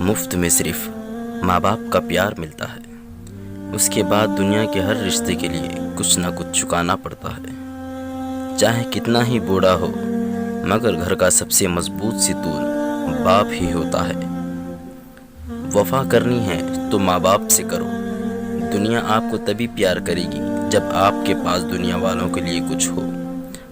مفت میں صرف ماں باپ کا پیار ملتا ہے، اس کے بعد دنیا کے ہر رشتے کے لیے کچھ نہ کچھ چکانا پڑتا ہے، چاہے کتنا ہی بوڑھا ہو، مگر گھر کا سب سے مضبوط ستون باپ ہی ہوتا ہے۔ وفا کرنی ہے تو ماں باپ سے کرو، دنیا آپ کو تبھی پیار کرے گی جب آپ کے پاس دنیا والوں کے لیے کچھ ہو۔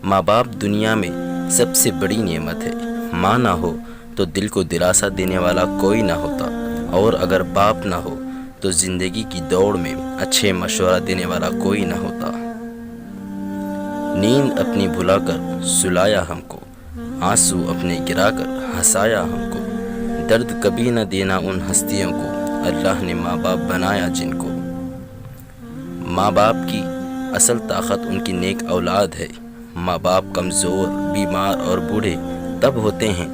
ماں باپ دنیا میں سب سے بڑی نعمت ہے، ماں نہ ہو تو دل کو دلاسا دینے والا کوئی نہ ہوتا، اور اگر باپ نہ ہو تو زندگی کی دوڑ میں اچھے مشورہ دینے والا کوئی نہ ہوتا۔ نیند اپنی بھلا کر سلایا ہم کو، آنسو اپنے گرا کر ہنسایا ہم کو، درد کبھی نہ دینا ان ہستیوں کو، اللہ نے ماں باپ بنایا جن کو۔ ماں باپ کی اصل طاقت ان کی نیک اولاد ہے۔ ماں باپ کمزور، بیمار اور بوڑھے تب ہوتے ہیں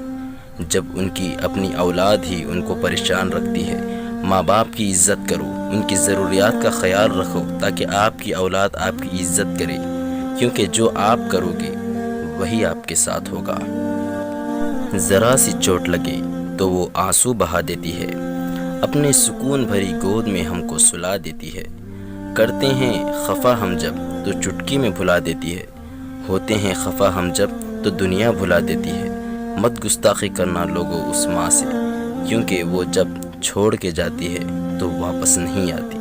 جب ان کی اپنی اولاد ہی ان کو پریشان رکھتی ہے۔ ماں باپ کی عزت کرو، ان کی ضروریات کا خیال رکھو تاکہ آپ کی اولاد آپ کی عزت کرے، کیونکہ جو آپ کرو گے وہی آپ کے ساتھ ہوگا۔ ذرا سی چوٹ لگے تو وہ آنسو بہا دیتی ہے، اپنے سکون بھری گود میں ہم کو سلا دیتی ہے۔ کرتے ہیں خفا ہم جب تو چٹکی میں بھلا دیتی ہے، ہوتے ہیں خفا ہم جب تو دنیا بھلا دیتی ہے۔ مت گستاخی کرنا لوگوں اس ماں سے، کیونکہ وہ جب چھوڑ کے جاتی ہے تو واپس نہیں آتی۔